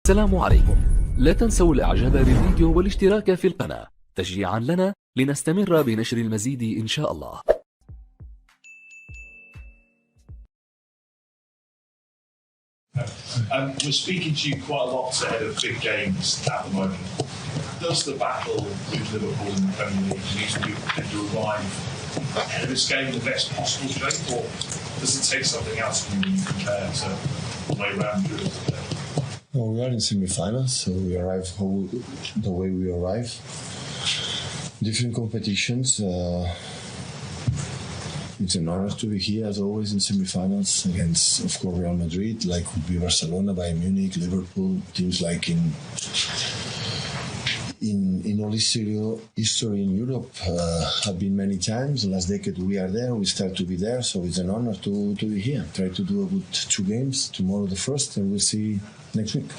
السلام عليكم. لا تنسوا الاعجاب بالفيديو والاشتراك في القناة تشجيعا لنا لنستمر بنشر المزيد إن شاء الله. We're speaking to you quite a lot ahead of big games at the moment. Does the battle with Liverpool in the Premier League need to arrive ahead of this game in the best possible shape, or does it take something else from you when you compare to the way round through today? Well, we are in semi-finals, so we arrive the way we arrive. Different competitions. It's an honor to be here, as always, in semi-finals against, of course, Real Madrid, like would be Barcelona, Bayern Munich, Liverpool, teams like in all history in Europe have been many times. The last decade we are there, we start to be there, so it's an honor to be here. Try to do a good 2 games, tomorrow the first, and we'll see next week.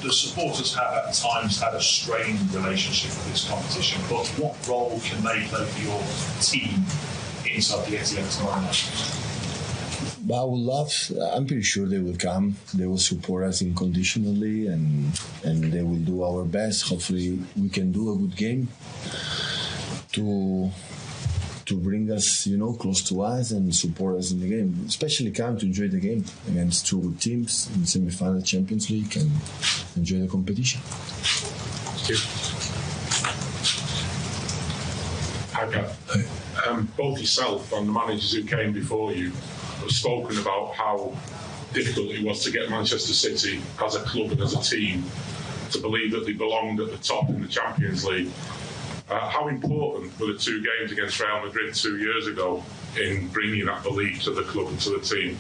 The supporters have at times had a strained relationship with this competition, but what role can they play for your team inside the Etihad tomorrow? I'm pretty sure they will come. They will support us unconditionally, and they will do our best. Hopefully, we can do a good game to bring us, close to us and support us in the game. Especially come to enjoy the game against 2 good teams in the semi-final Champions League and enjoy the competition. Hi, both yourself and the managers who came before you have spoken about how difficult it was to get Manchester City as a club and as a team to believe that they belonged at the top in the Champions League. How important were the 2 games against Real Madrid 2 years ago in bringing that belief to the club and to the team?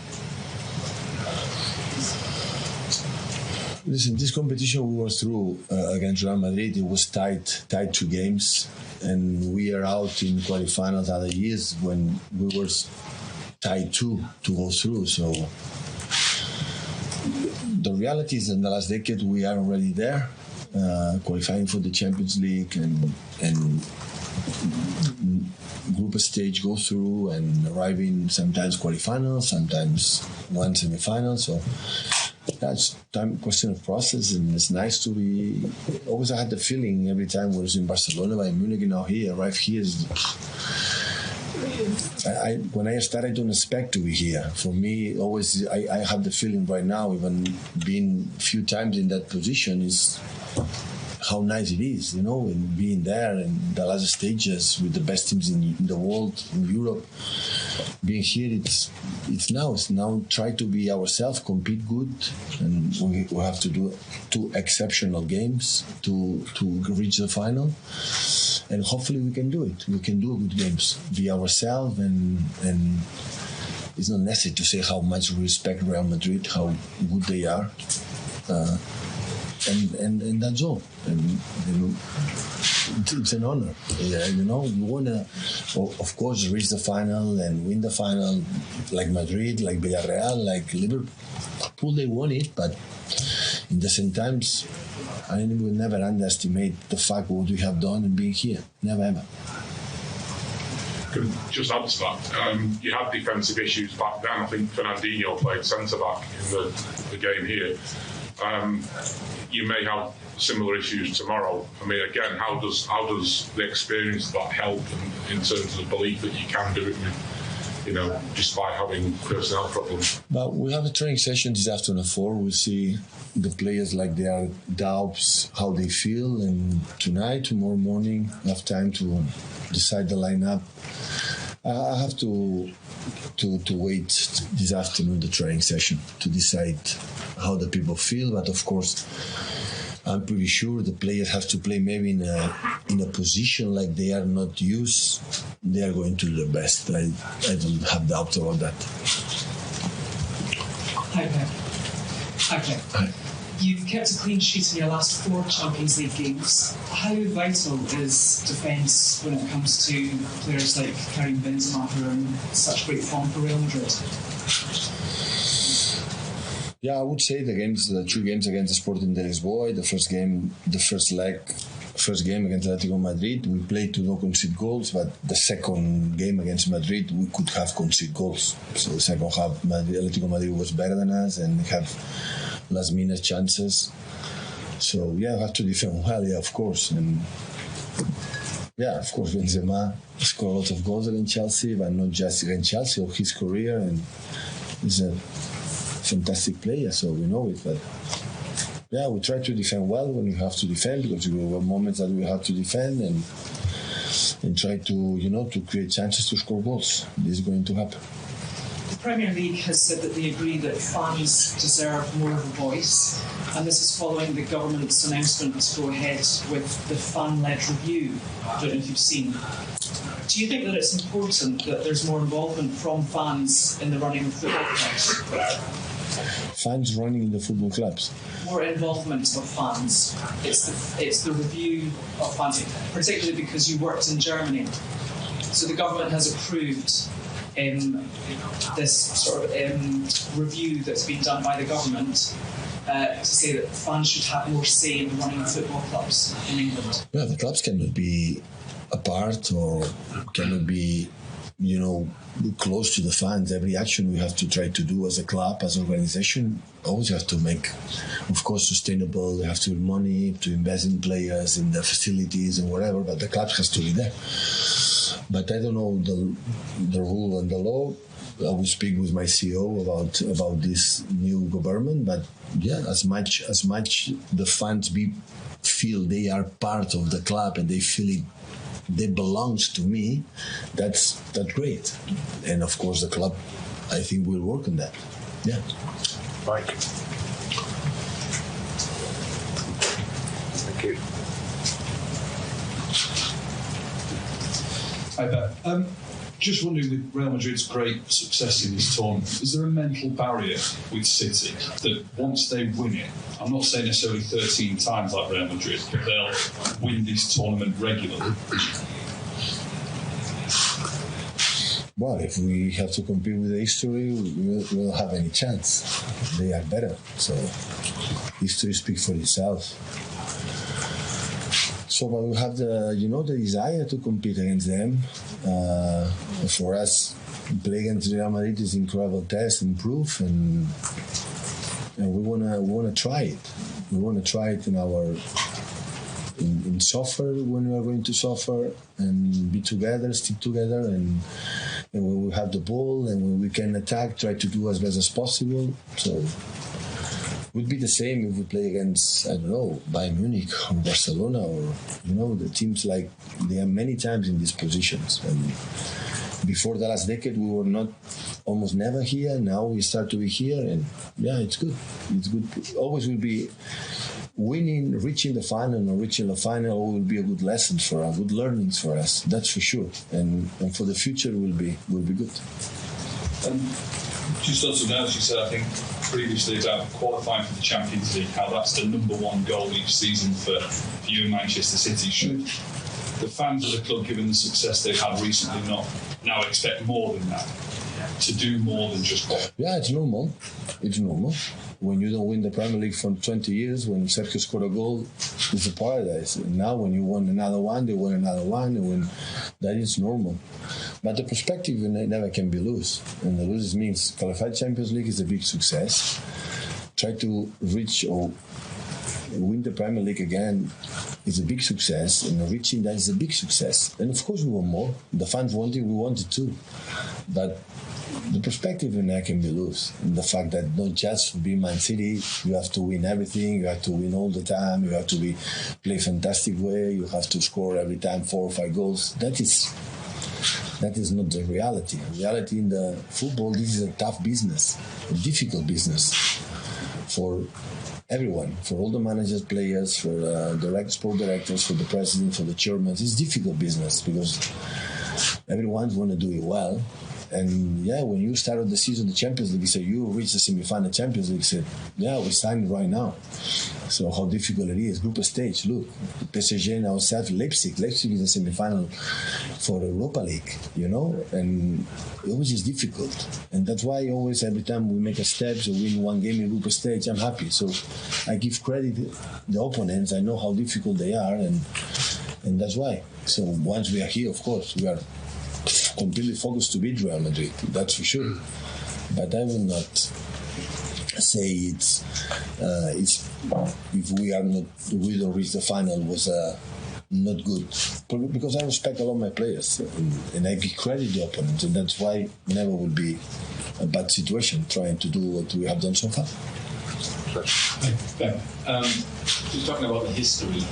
Listen, this competition we were through against Real Madrid, it was tight 2 games, and we are out in quarterfinals other years when we were tied to go through. So the reality is in the last decade we are already there, qualifying for the Champions League and group stage go through and arriving sometimes quarterfinals, sometimes 1 semi-final. So that's question of process, and it's nice to be. Always I had the feeling every time I was in Barcelona, Bayern Munich, now here, arrive here. When I started, I don't expect to be here. For me, always I have the feeling right now, even being a few times in that position, is how nice it is, and being there in the last stages with the best teams in the world, in Europe. Being here, it's now try to be ourselves, compete good, and we have to do 2 exceptional games to reach the final, and hopefully we can do it. We can do good games, be ourselves, and it's not necessary to say how much we respect Real Madrid, how good they are. And that's all. And it's an honor. You want to, of course, reach the final and win the final, like Madrid, like Villarreal, like Liverpool. They won it, but in the same times, I will never underestimate the fact what we have done and being here. Never ever. Just add to that, you had defensive issues back then. I think Fernandinho played centre-back in the game here. You may have similar issues tomorrow. I mean, again, how does the experience of that help in terms of the belief that you can do it with, despite having personnel problems? But we have a training session this afternoon at 4. We'll see the players like their doubts, how they feel, and tonight, tomorrow morning, we have time to decide the lineup. I have to wait this afternoon, the training session, to decide how the people feel. But of course, I'm pretty sure the players have to play maybe in a position like they are not used. They are going to do their best. I don't have doubt about that. Hi, Pep. Hi. You've kept a clean sheet in your last 4 Champions League games. How vital is defence when it comes to players like Karim Benzema, who are in such great form for Real Madrid? Yeah, I would say the 2 games against the Sporting de Lisboa, first game against Atletico Madrid, we played to not concede goals, but the second game against Madrid, we could have conceded goals. So the second half, Atletico Madrid was better than us, and we have last minute chances. So yeah, I have to defend well, yeah, of course. And yeah, of course, Benzema scored a lot of goals against Chelsea, but not just against Chelsea, or his career, and he's a fantastic player, so we know it. But yeah, we try to defend well when we have to defend, because there were moments that we have to defend and try to, to create chances to score goals. This is going to happen. The Premier League has said that they agree that fans deserve more of a voice, and this is following the government's announcement to go ahead with the fan-led review. I don't know if you've seen. Do you think that it's important that there's more involvement from fans in the running of football clubs? Fans running the football clubs? More involvement of fans. It's the review of fans, particularly because you worked in Germany. So the government has approved this sort of review that's been done by the government to say that fans should have more say in the running of football clubs in England. Yeah, the clubs cannot be apart or cannot be, close to the fans. Every action we have to try to do as a club, as an organization, always have to make, of course, sustainable. They have to have money to invest in players, in the facilities and whatever, but the club has to be there. But I don't know the rule and the law. I will speak with my CEO about this new government. But yeah, as much the fans feel they are part of the club and they feel it, they belongs to me, that's great. And of course the club, I think, will work on that. Yeah. Mike. Thank you. Hi there. Just wondering, with Real Madrid's great success in this tournament, is there a mental barrier with City that once they win it, I'm not saying necessarily 13 times like Real Madrid, but they'll win this tournament regularly? Well, if we have to compete with the history, we won't have any chance. They are better. So history speaks for itself. So, but we have the desire to compete against them. For us, play against Real Madrid is incredible test and proof, and we wanna try it. We wanna try it in suffer when we are going to suffer, and be together, stick together, and when we have the ball and when we can attack, try to do as best as possible. So it would be the same if we play against, I don't know, Bayern Munich or Barcelona or, the teams like, they are many times in these positions. And before the last decade, we were not, almost never here. Now we start to be here, and yeah, it's good. It's good. Always will be winning, reaching the final, or reaching the final will be a good lesson for us, good learnings for us. That's for sure. And for the future will be good. Just on something else you said, I think, previously about qualifying for the Champions League, how that's the number one goal each season for you and Manchester City. Should the fans of the club, given the success they've had recently, not now expect more than that? To do more than just qualify? Yeah, it's normal. It's normal. When you don't win the Premier League for 20 years, when Sergio scored a goal, it's a paradise. And now when you win another one, they win another one, and that is normal. But the perspective never can be loose. And the lose means qualified Champions League is a big success. Try to reach or win the Premier League again is a big success, and reaching that is a big success. And of course we want more. The fans want it, we want it too. But the perspective in there can be loose. And the fact that not just being Man City, you have to win everything, you have to win all the time, you have to play fantastic way, you have to score every time 4 or 5 goals. That is not the reality. Reality in the football, this is a tough business, a difficult business for everyone, for all the managers, players, for sport directors, for the president, for the chairmen. It's difficult business because everyone want to do it well. And yeah, when you started the season, the Champions League, you said you reached the semi-final Champions League, said, yeah, we're signing right now. So how difficult it is. Group stage, look, PSG and ourselves, Leipzig is the semi-final for Europa League, and it always is difficult. And that's why always, every time we make a step, so win one game in group stage, I'm happy. So I give credit to the opponents. I know how difficult they are, and that's why. So once we are here, of course, we are completely focused to beat Real Madrid, that's for sure. But I will not say it's if we don't reach the final was not good, because I respect a lot of my players and I give credit to the opponents, and that's why never will be a bad situation trying to do what we have done so far. Just talking about the history,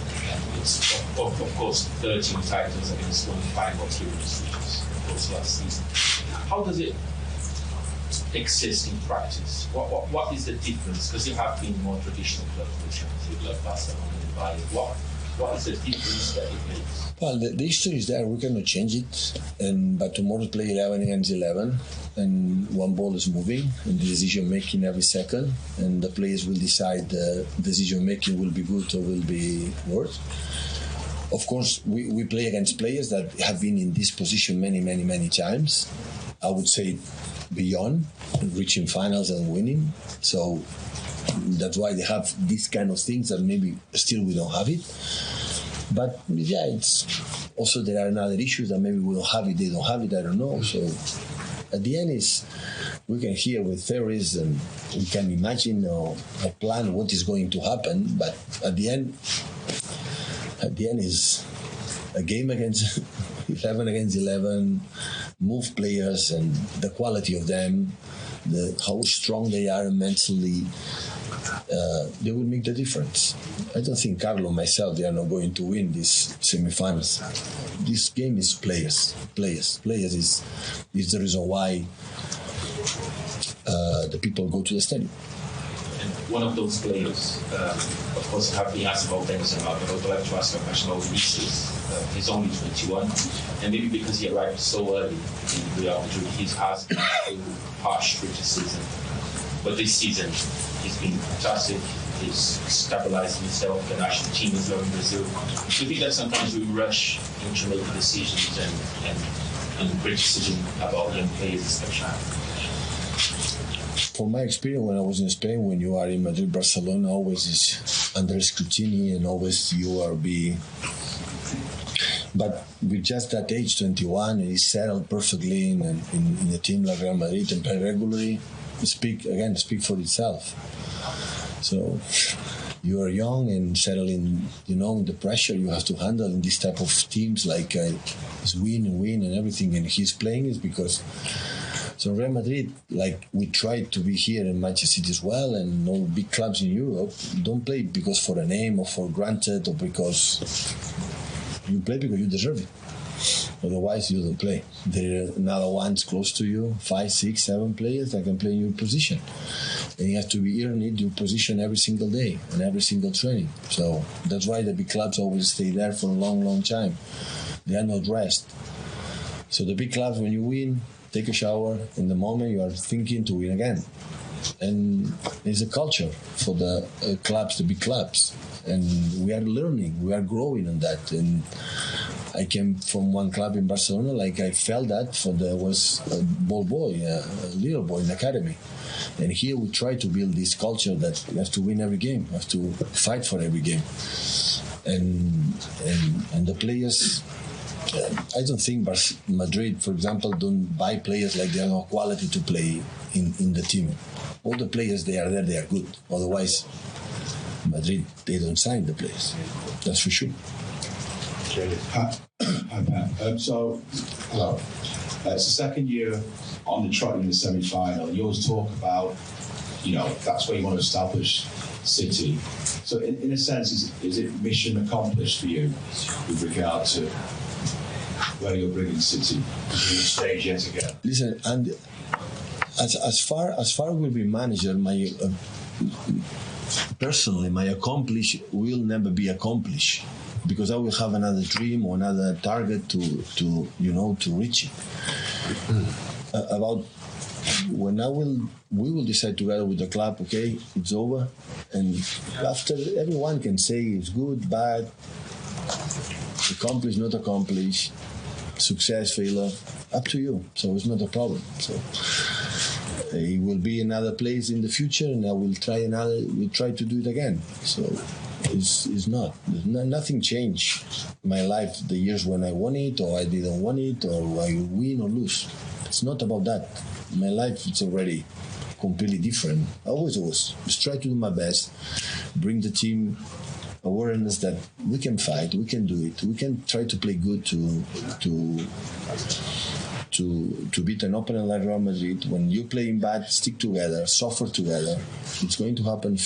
it's of course 13 titles against 5 appearances, of course, last season. How does it exist in practice? What is the difference? Because you have been more traditional clubs, for example, like Barcelona and Bayern. What is the difference that it makes? Well, the history is there. We cannot change it. But tomorrow play 11 against 11, and one ball is moving, and the decision making every second, and the players will decide the decision making will be good or will be worse. Of course, we play against players that have been in this position many times. I would say beyond reaching finals and winning. So that's why they have these kind of things that maybe still we don't have it. But yeah, it's also there are another issues that maybe we don't have it, they don't have it, I don't know. So at the end is we can hear with theories and we can imagine or plan what is going to happen, but at the end is a game against 11 against 11, move players and the quality of them, how strong they are mentally, they will make the difference. I don't think Carlo and myself, they are not going to win these semifinals. This game is players. Players is the reason why the people go to the stadium. And one of those players, of course, have been asked about Benzema, but I would like to ask a question about Vinicius. He's only 21, and maybe because he arrived so early in Real Madrid, he has been through harsh criticism. But this season, he's been fantastic. He's stabilized himself. The national team is loving Brazil. Do you think that sometimes we rush into making decisions and criticism about young players, especially? From my experience when I was in Spain, when you are in Madrid, Barcelona, always is under scrutiny and always you are But with just that age, 21, he's settled perfectly in a team like Real Madrid and play regularly. Speak for itself. So you are young and settling, the pressure you have to handle in this type of teams like is win and everything. And he's playing is because. So Real Madrid, like we tried to be here in Manchester City as well, and all big clubs in Europe don't play because for a name or for granted or because you play because you deserve it. Otherwise, you don't play. There are another ones close to you, 5, 6, 7 players that can play in your position. And you have to be earning your position every single day and every single training. So that's why the big clubs always stay there for a long time. They are not rest. So the big clubs, when you win, take a shower. In the moment, you are thinking to win again. And it's a culture for the clubs, the big clubs. And we are learning, we are growing on that. And I came from one club in Barcelona, like I felt that was a ball boy, a little boy in the academy. And here we try to build this culture that you have to win every game, you have to fight for every game. And the players, I don't think Madrid, for example, don't buy players like they have no quality to play in the team. All the players, they are there, they are good. Otherwise, Madrid, they don't sign the players. That's for sure. Hi, Pat. So, hello. It's the second year on the trot in the semi-final. You always talk about, that's where you want to establish City. So, in a sense, is it mission accomplished for you with regard to where you're bringing City to the stage yet again? Listen, and as far as will be manager, personally, my accomplish will never be accomplished because I will have another dream or another target to reach it. About when we will decide together with the club. Okay, it's over, and after everyone can say it's good, bad, accomplished, not accomplished, success, failure, up to you. So it's not a problem. So. It will be another place in the future, and I will try to do it again. So it's not. Nothing changed my life. The years when I won it, or I didn't want it, or I win or lose. It's not about that. My life is already completely different. I always just try to do my best, bring the team awareness that we can fight, we can do it, we can try to play good to beat an opponent like Real Madrid. When you're playing bad, stick together, suffer together. It's going to happen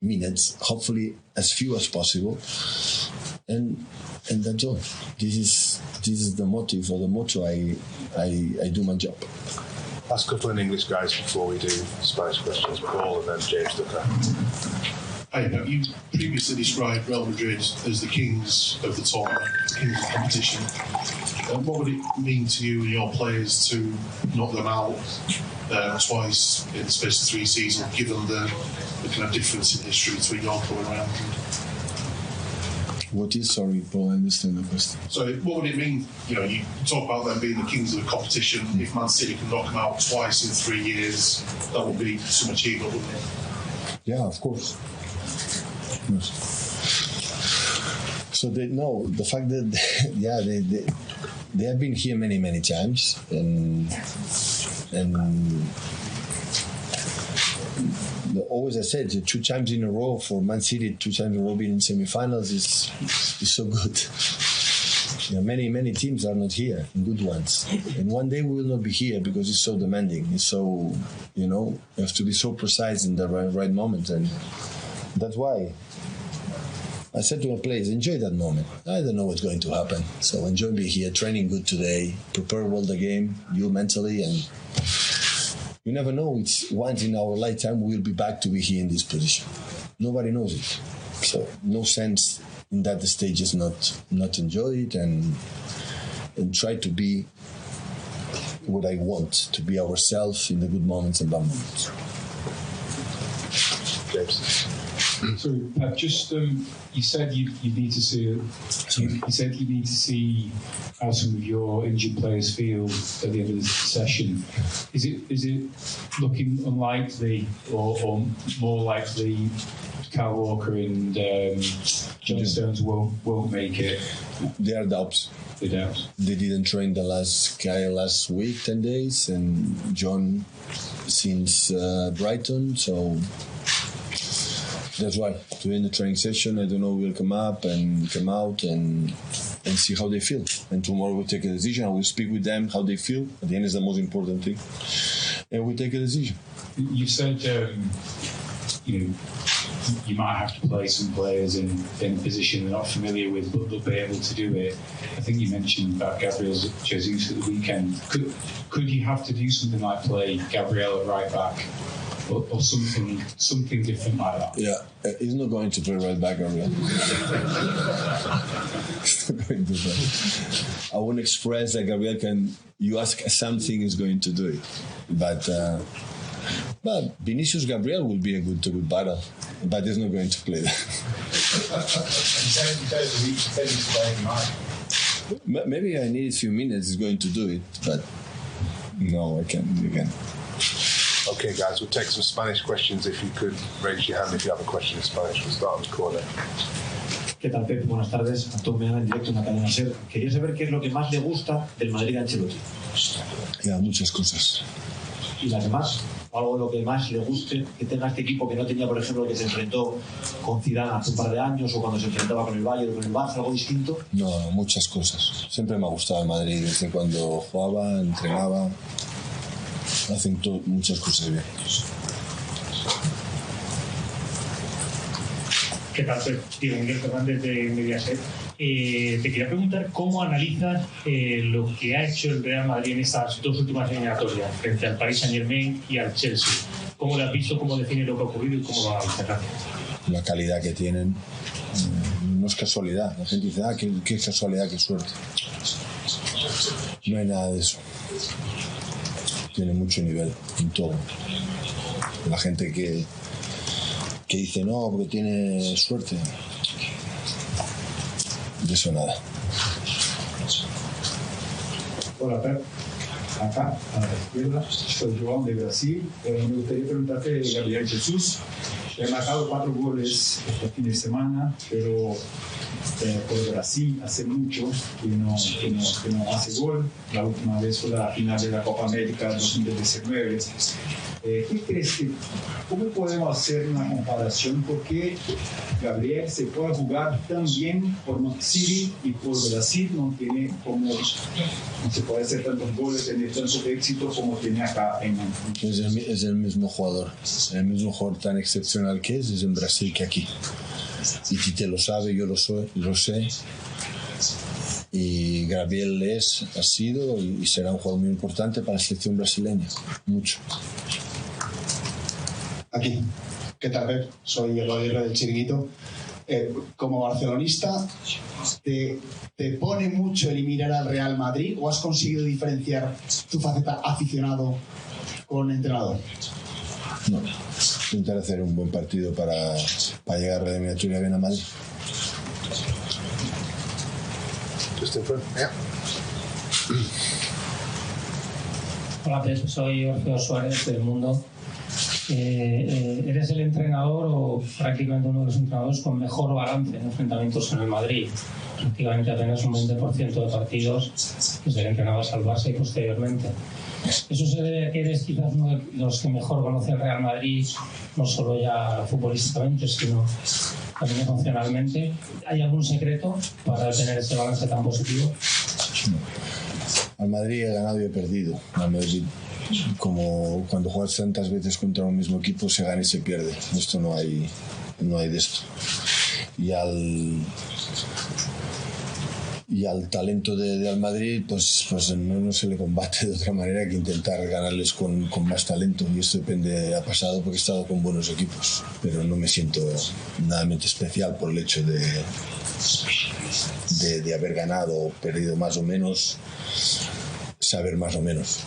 minutes, hopefully as few as possible, and that's all. This is the motive or the motto I do my job. Last couple in English, guys, before we do Spanish questions. Paul and then James Ducker. Hey, now you previously described Real Madrid as the kings of the tournament, kings of the competition. What would it mean to you and your players to knock them out twice in the space of 3 seasons, given the kind of difference in history between your club and Real Madrid? What is, sorry, Paul, I understand the question. So what would it mean, you talk about them being the kings of the competition, if Man City can knock them out twice in 3 years, that would be some achievement, wouldn't it? Yeah, of course. Yes. So they know the fact that they have been here many times, and always I said 2 times in a row for Man City, 2 times in a row being in semi-finals is so good. Many teams are not here, good ones, and one day we will not be here because it's so demanding. It's so you have to be so precise in the right moment, and that's why I said to my players, enjoy that moment. I don't know what's going to happen, so enjoy being here, training good today, prepare well the game, you mentally, and you never know. It's once in our lifetime we'll be back to be here in this position. Nobody knows it, so no sense in that stage is not enjoy it and try to be what I want to be ourselves in the good moments and bad moments. James. So, just you said you need to see. You said you need to see how some of your injured players feel at the end of the session. Is it looking unlikely or more likely Kyle Walker and John Stones won't make it? There are doubts. They doubt. They didn't train the last week, 10 days, and John since Brighton, so. That's why during the training session, I don't know, we'll come out and see how they feel. And tomorrow we'll take a decision. I will speak with them how they feel. At the end is the most important thing, and we'll take a decision. You said you might have to play some players in a position they're not familiar with, but they'll be able to do it. I think you mentioned about Gabriel Jesus at the weekend. Could you have to do something like play Gabriel at right back? Or something different like that. Yeah, he's not going to play right back, Gabriel. He's not going to play. I won't express that Gabriel can. You ask something, he's going to do it. But Vinicius Gabriel will be a good battle, but he's not going to play that. Maybe I need a few minutes. He's going to do it, but no, I can't again. Okay, guys, we'll take some Spanish questions. If you could raise your hand if you have a question in Spanish. We'll start on the corner. ¿Qué tal, Pep? Buenas tardes. Antonio Meana, en directo en la cadena SER. Quería saber qué es lo que más le gusta del Madrid a Ancelotti. Ya, muchas cosas. ¿Y las demás? ¿Algo lo que más le guste que tenga este equipo que no tenía, por ejemplo, que se enfrentó con Zidane hace un par de años o cuando se enfrentaba con el Bayern o con el Barça, algo distinto? No, muchas cosas. Siempre me ha gustado el Madrid desde cuando jugaba, entrenaba. Hacen muchas cosas bien. ¿Qué tal, Diego Miguel Fernández de Mediaset? Te quería preguntar cómo analizas lo que ha hecho el Real Madrid en estas 2 últimas eliminatorias, frente al Paris Saint-Germain y al Chelsea. ¿Cómo lo has visto, cómo define lo que ha ocurrido y cómo lo analizas? La calidad que tienen no es casualidad. La gente dice, qué casualidad, qué suerte. No hay nada de eso. Tiene mucho nivel en todo. La gente que dice no, porque tiene suerte, de eso nada. Hola, Pep. Acá, a la izquierda, soy João de Brasil. Me gustaría preguntarte, Gabriel Jesús. He marcado 4 goles este fin de semana, pero por Brasil hace mucho que no hace gol. La última vez fue la final de la Copa América 2019. ¿Qué crees que, cómo podemos hacer una comparación? ¿Por qué Gabriel se puede jugar tan bien por City y por Brasil no tiene como, no se puede hacer tantos goles, tener tanto éxito como tiene acá en es el mismo jugador tan excepcional que es en Brasil que aquí. Y Tite lo sabe, yo lo sé. Y Gabriel ha sido y será un jugador muy importante para la selección brasileña. Mucho. Aquí. ¿Qué tal, Pep? Soy el Rodrigo del Chiringuito. Como barcelonista, ¿te pone mucho eliminar al Real Madrid o has conseguido diferenciar tu faceta aficionado con entrenador? No. Intentar hacer un buen partido para llegar a la eliminatoria bien a Madrid. Hola, Pep, soy Orfeo Suárez del Mundo. Eres el entrenador o prácticamente uno de los entrenadores con mejor balance en enfrentamientos en el Madrid. Prácticamente apenas un 20% de partidos desde que entrenabas al Barça y posteriormente. Eso se debe a que eres quizás uno de los que mejor conoce el Real Madrid, no solo ya futbolísticamente, sino también emocionalmente. ¿Hay algún secreto para tener ese balance tan positivo? Al Madrid he ganado y he perdido. Al Madrid, como cuando juegas tantas veces contra un mismo equipo, se gana y se pierde. Esto no hay de esto. Y al talento de al Madrid, pues no se le combate de otra manera que intentar ganarles con más talento. Y esto depende, ha pasado porque he estado con buenos equipos, pero no me siento nadamente especial por el hecho de haber ganado o perdido más o menos, saber más o menos.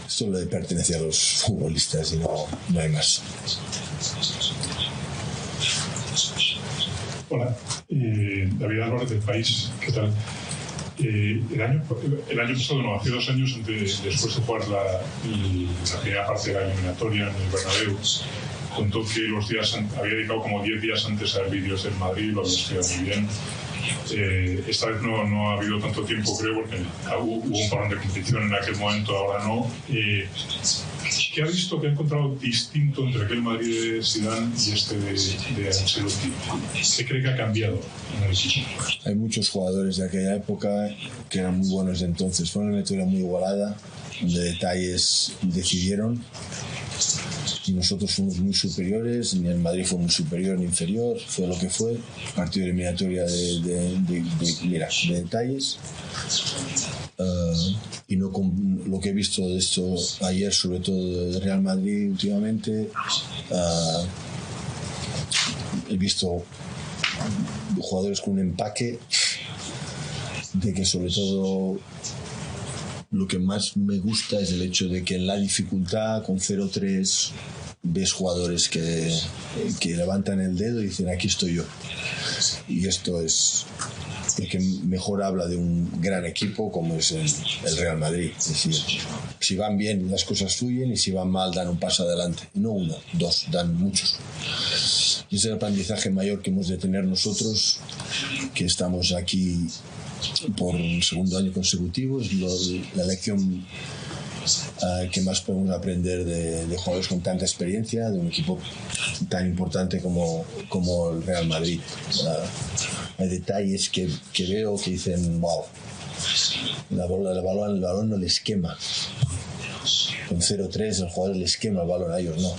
Esto le pertenece a los futbolistas y no hay más. Hola, David Álvarez del País, ¿qué tal? El año pasado, no, hace 2 años, después de jugar la primera parte de la eliminatoria en el Bernabéu, contó que había dedicado como 10 días antes a ver vídeos del Madrid, lo había estudiado muy bien. Esta vez no ha habido tanto tiempo, creo, porque hubo un parón de competición en aquel momento, ahora no. ¿Qué ha visto, que ha encontrado distinto entre aquel Madrid de Zidane y este de Ancelotti? ¿Qué cree que ha cambiado en el equipo? Hay muchos jugadores de aquella época que eran muy buenos de entonces. Fue una eliminatoria muy igualada, donde detalles decidieron. Y nosotros fuimos muy superiores, ni el Madrid fue muy superior ni inferior, fue lo que fue. Partido de eliminatoria de detalles. Y no con lo que he visto de esto ayer, sobre todo de Real Madrid últimamente, he visto jugadores con un empaque de que, sobre todo, lo que más me gusta es el hecho de que en la dificultad, con 0-3, ves jugadores que levantan el dedo y dicen: aquí estoy yo. Y esto es lo que mejor habla de un gran equipo como es el Real Madrid. Es decir, si van bien, las cosas fluyen, y si van mal, dan un paso adelante. No uno, dos, dan muchos. Y ese es el aprendizaje mayor que hemos de tener nosotros, que estamos aquí por un segundo año consecutivo. Es la lección que más podemos aprender de jugadores con tanta experiencia, de un equipo tan importante como el Real Madrid. Hay detalles que veo que dicen: wow, el balón no les quema. Con 0-3 el jugador les quema el balón, a ellos no.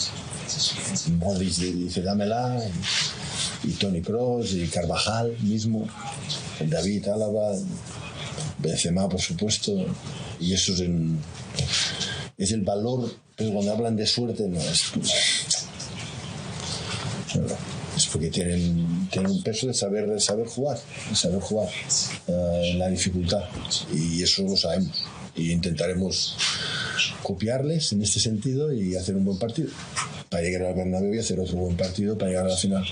Modric dice: dámela, y Toni Kroos y Carvajal mismo, David Álava, Benzema, por supuesto. Y eso es el valor. Pero cuando hablan de suerte, no es porque tienen un peso de saber jugar en la dificultad, y eso lo sabemos, y intentaremos copiarles en este sentido y hacer un buen partido para llegar al Bernabéu y hacer otro buen partido para llegar a la final.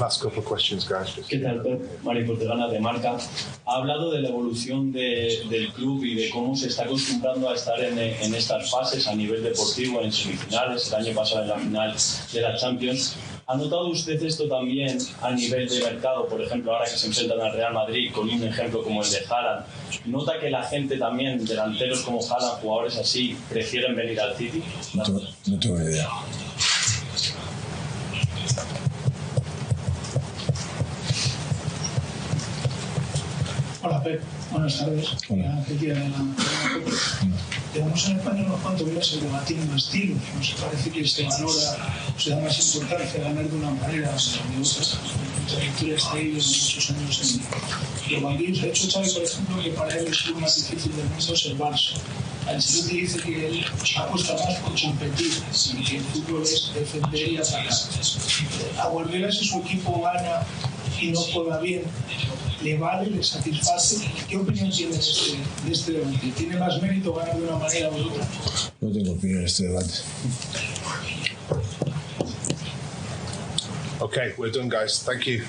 Last couple of questions, guys. ¿Qué tal, Pep? Mari Portegana de Marca. Ha hablado de la evolución del club y de cómo se está acostumbrando a estar en estas fases a nivel deportivo, en semifinales, el año pasado en la final de la Champions. ¿Ha notado usted esto también a nivel de mercado? Por ejemplo, ahora que se enfrentan al Real Madrid con un ejemplo como el de Haaland, ¿nota que la gente también, delanteros como Haaland, jugadores así, prefieren venir al City? No tengo ni idea. Hola, Pep. Buenas tardes. Hola. Tenemos en España unos cuantos días el debatir en estilo. Nos parece que se valora, se da más importancia a ganar de una manera de otra. Mucha victoria está ahí en muchos años en los banquillos. De hecho, Xavi, por ejemplo, que para él el club más difícil del mundo es el Barça. Ancelotti dice que él apuesta más por competir y que el fútbol es defender y atacar. A Guardiola, si su equipo gana y no juega bien, le vale, le satisface. ¿Qué opinión tiene de este debate? ¿Tiene más mérito ganar de una manera u otra? No tengo opinión en este debate. Okay, we're done, guys. Thank you.